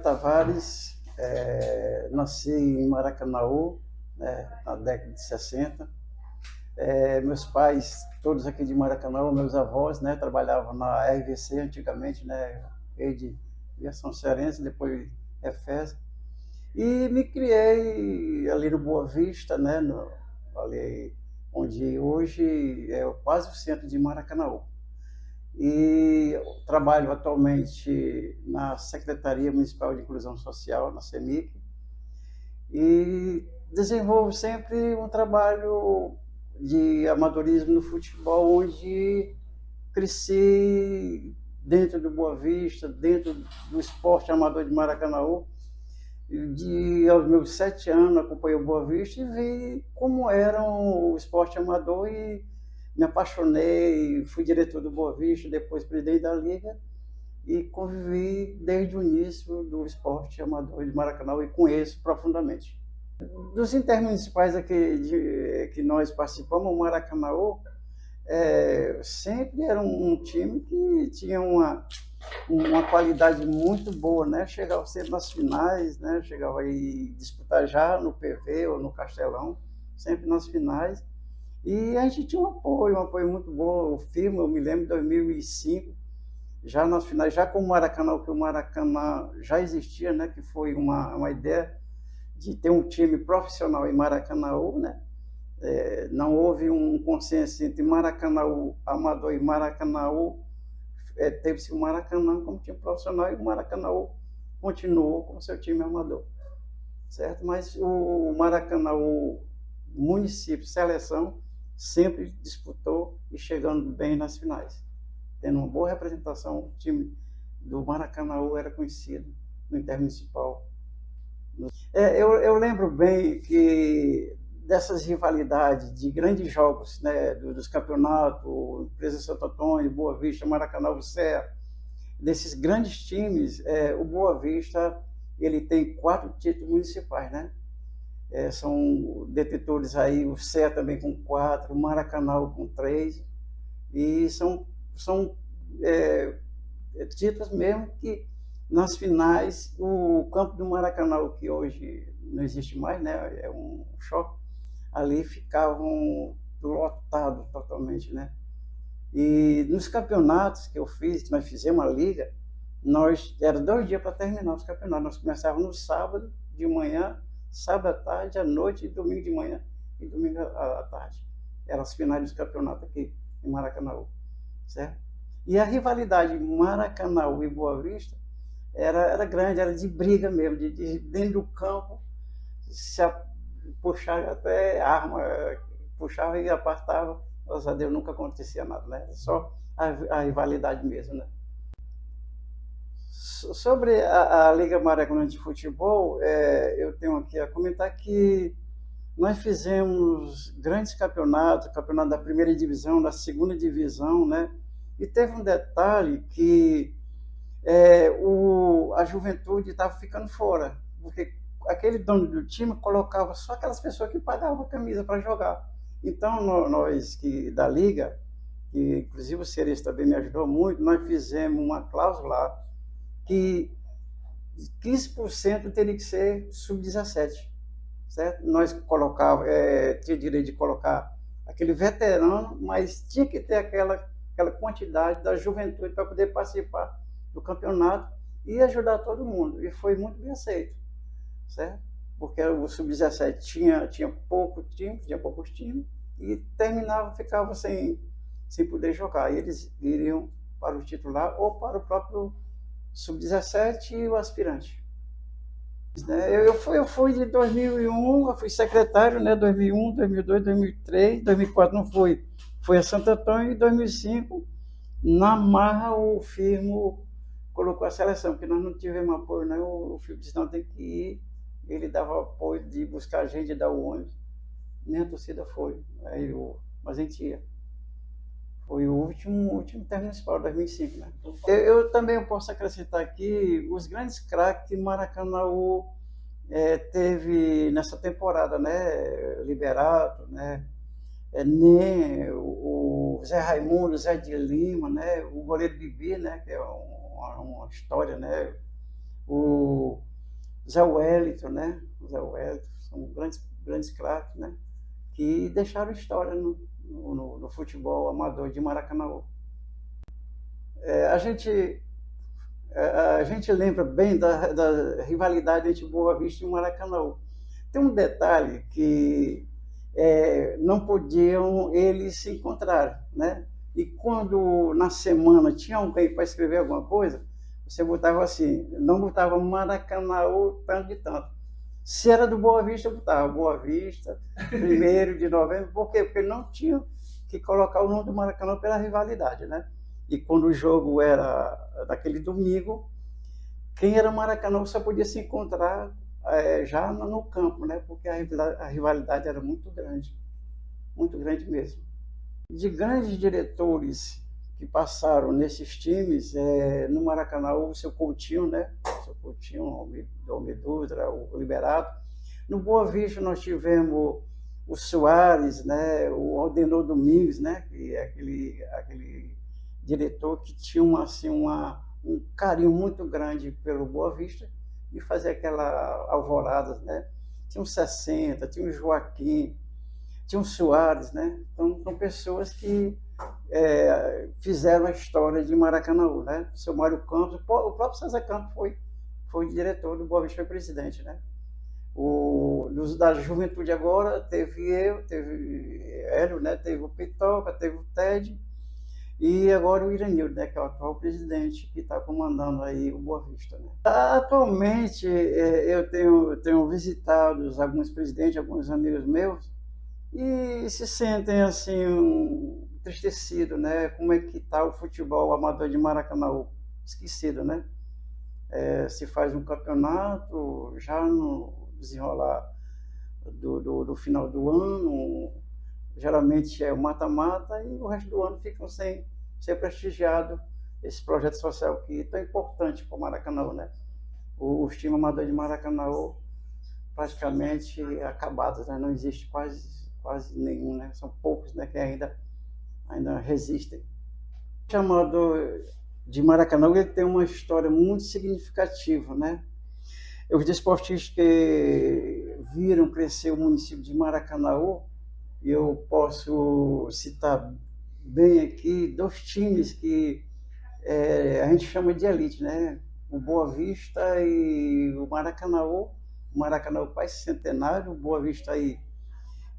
Tavares, nasci em Maracanaú, né, na década de 60. Meus pais, todos aqui de Maracanaú, meus avós, né, trabalhavam na RVC antigamente, né, Rede Viação Cearense, depois Efesa. E me criei ali no Boa Vista, né, ali onde hoje é quase o centro de Maracanaú. E trabalho atualmente na Secretaria Municipal de Inclusão Social, na CEMIC, e desenvolvo sempre um trabalho de amadorismo no futebol, onde cresci dentro do Boa Vista, dentro do esporte amador de Maracanaú. Aos meus 7 anos acompanhei o Boa Vista e vi como era o esporte amador e me apaixonei, fui diretor do Boa Vista, depois presidente da Liga e convivi desde o início do esporte amador de Maracanaú e conheço profundamente. Dos intermunicipais aqui que nós participamos, o Maracanaú sempre era um time que tinha uma qualidade muito boa, né? Chegava sempre nas finais, né? Chegava aí disputar já no PV ou no Castelão, sempre nas finais. E a gente tinha um apoio muito bom. O firme, eu me lembro, de 2005, já nas finais, já com o Maracanã, que o Maracanã já existia, né? Que foi uma ideia de ter um time profissional em Maracanaú, né? Não houve um consenso entre Maracanaú amador e Maracanaú. Teve-se o Maracanã como time profissional e o Maracanaú continuou com seu time amador, certo? Mas o Maracanaú, município, seleção, sempre disputou e chegando bem nas finais. Tendo uma boa representação, o time do Maracanaú era conhecido no intermunicipal. Eu lembro bem que dessas rivalidades de grandes jogos, né, dos campeonatos, Empresa Santo Antônio, Boa Vista, Maracanaú, Serra, desses grandes times, o Boa Vista ele tem 4 títulos municipais, né? São detentores aí, o Serra também com 4, o Maracanaú com 3, e são títulos mesmo que nas finais, o campo do Maracanaú, que hoje não existe mais, né? É um choque, ali ficavam lotados totalmente, né? E nos campeonatos que eu fiz, que nós fizemos a liga, era 2 dias para terminar os campeonatos. Nós começávamos no sábado de manhã, sábado à tarde, à noite, e domingo de manhã e domingo à tarde. Eram as finais dos campeonatos aqui em Maracanaú, certo? E a rivalidade Maracanaú e Boa Vista era grande, era de briga mesmo, de dentro do campo, puxar até arma, puxava e apartava. Graças a Deus nunca acontecia nada, né? Só a rivalidade mesmo, né? Sobre a Liga Maracanã de Futebol, eu tenho aqui a comentar que nós fizemos grandes campeonatos, campeonato da primeira divisão, da segunda divisão, né? E teve um detalhe que a juventude estava ficando fora, porque aquele dono do time colocava só aquelas pessoas que pagavam a camisa para jogar. Então, nós da Liga, que inclusive o Ceres também me ajudou muito, nós fizemos uma cláusula que 15% teria que ser sub-17, certo? Nós tinha direito de colocar aquele veterano, mas tinha que ter aquela quantidade da juventude para poder participar do campeonato e ajudar todo mundo. E foi muito bem aceito, certo? Porque o sub-17 tinha poucos times e ficava sem poder jogar. E eles iriam para o titular ou para o próprio sub-17 e o aspirante. Eu fui de 2001, eu fui secretário, né? 2001, 2002, 2003, 2004 não fui. Fui a Santo Antônio e 2005, na marra, o Firmo colocou a seleção, porque nós não tivemos apoio, né? O Firmo disse, não, tem que ir. Ele dava apoio de buscar a gente e dar o ônibus. Nem a torcida foi. Mas a gente ia. Foi o último intermunicipal, 2005, né? Eu também posso acrescentar aqui os grandes craques que Maracanaú teve nessa temporada, né? Liberato, né? O Zé Raimundo, o Zé de Lima, né? O goleiro Bibi, né? Que é uma história, né? o Zé Wellington, né? O Zé Wellington, são grandes craques, né? Que deixaram história no futebol amador de Maracanã. A gente lembra bem da rivalidade entre Boa Vista e Maracanã. Tem um detalhe que não podiam eles se encontrar, né? E quando na semana tinha alguém para escrever alguma coisa, você botava assim, não botava Maracanã tanto de tanto. Se era do Boa Vista, eu botava Boa Vista, 1º de novembro. Por quê? Porque não tinha que colocar o nome do Maracanã pela rivalidade, né? E quando o jogo era daquele domingo, quem era Maracanã só podia se encontrar já no campo, né? Porque a rivalidade era muito grande mesmo. De grandes diretores que passaram nesses times, no Maracanã, o seu Coutinho, né? O seu Coutinho, o Almir Dutra, o Liberato. No Boa Vista nós tivemos o Soares, né? O Aldenor Domingues, né? Que é aquele diretor que tinha um carinho muito grande pelo Boa Vista e fazia aquela alvorada, né? Tinha o 60, tinha o Joaquim, tinha o Soares, né? Então, são pessoas que fizeram a história de Maracanã, né? O seu Mário Campos, o próprio César Campos foi diretor do Boa Vista, foi presidente, né? Da Juventude agora, teve eu, teve Hélio, né? Teve o Pitoca, teve o Ted, e agora o Iranildo, né, que é o atual presidente que está comandando aí o Boa Vista. Né? Atualmente eu tenho visitado alguns presidentes, alguns amigos meus, e se sentem assim entristecidos, né? Como é que está o futebol amador de Maracanã? Esquecido, né? Se faz um campeonato já no desenrolar do final do ano, geralmente é o mata-mata e o resto do ano ficam sem ser prestigiado esse projeto social que é tão importante para o Maracanã, né? Os times amadores de Maracanã praticamente acabados, né? Não existe quase nenhum, né? São poucos, né, que ainda resistem. O chamado de Maracanã ele tem uma história muito significativa, né? Os desportistas que viram crescer o município de Maracanã, eu posso citar bem aqui 2 times que a gente chama de elite, né? O Boa Vista e o Maracanã. O Maracanã quase centenário, o Boa Vista aí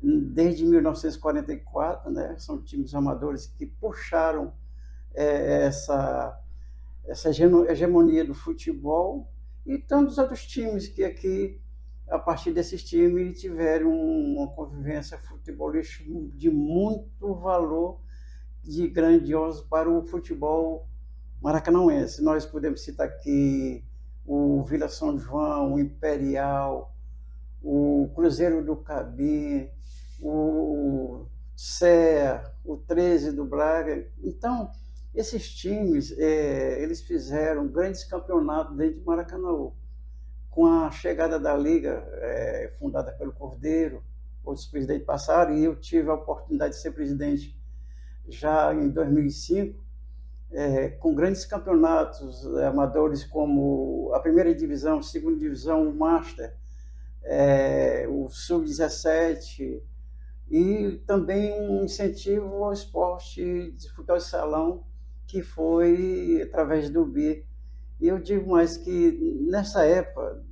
desde 1944, né? São times amadores que puxaram essa hegemonia do futebol, e tantos outros times que aqui, a partir desses times, tiveram uma convivência futebolística de muito valor, de grandioso para o futebol maracanãense. Nós podemos citar aqui o Vila São João, o Imperial, o Cruzeiro do Cabim, o Serra, o 13 do Braga. Então, esses times, eles fizeram grandes campeonatos dentro de Maracanã. Com a chegada da Liga, fundada pelo Cordeiro, outros presidentes passaram, e eu tive a oportunidade de ser presidente já em 2005, com grandes campeonatos amadores como a primeira divisão, segunda divisão, o Master, o Sub-17, e também um incentivo ao esporte de futebol de salão, que foi através do BI. E eu digo mais que nessa época,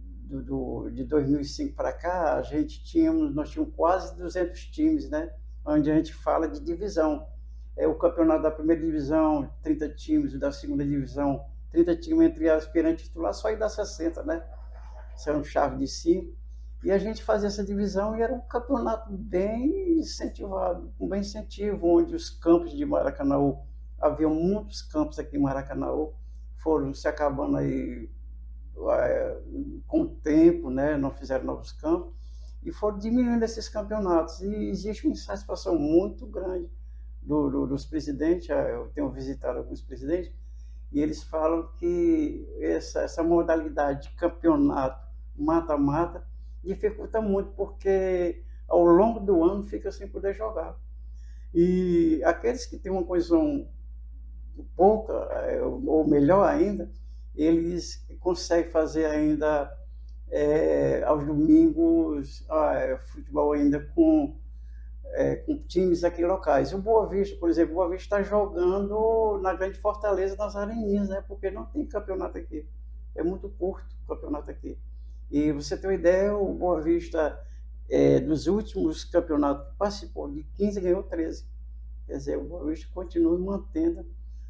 de 2005 para cá, nós tínhamos quase 200 times, né? Onde a gente fala de divisão. O campeonato da primeira divisão, 30 times, da segunda divisão, 30 times entre aspirantes titulares, só aí dá 60, né? Isso é um chave de 5. E a gente fazia essa divisão e era um campeonato bem incentivado, com bem incentivo, onde os campos de Maracanã, havia muitos campos aqui em Maracanã, foram se acabando aí com o tempo, né? Não fizeram novos campos, e foram diminuindo esses campeonatos. E existe uma insatisfação muito grande dos presidentes. Eu tenho visitado alguns presidentes, e eles falam que essa modalidade de campeonato mata-mata dificulta muito, porque ao longo do ano fica sem poder jogar. E aqueles que têm uma condição pouca, ou melhor ainda, eles conseguem fazer ainda aos domingos futebol ainda com times aqui locais. O Boa Vista, por exemplo, o Boa Vista está jogando na Grande Fortaleza, nas Areninhas, né? Porque não tem campeonato aqui. É muito curto o campeonato aqui. E você tem uma ideia, o Boa Vista, dos últimos campeonatos que participou, de 15 ganhou 13. Quer dizer, o Boa Vista continua mantendo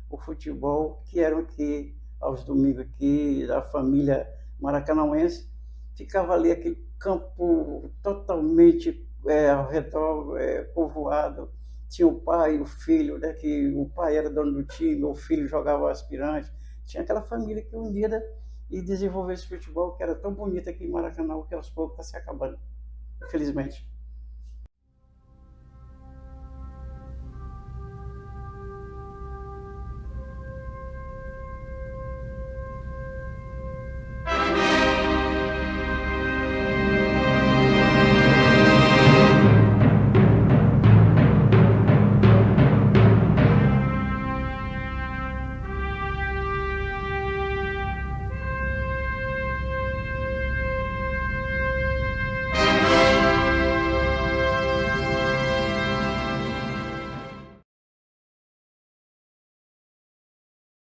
o futebol que era aqui aos domingos aqui, da família maracanauense. Ficava ali aquele campo totalmente ao redor povoado. Tinha o pai e o filho, né, que o pai era dono do time, o filho jogava aspirante. Tinha aquela família que unida e desenvolveu esse futebol que era tão bonito aqui em Maracanã, que aos poucos está se acabando, infelizmente.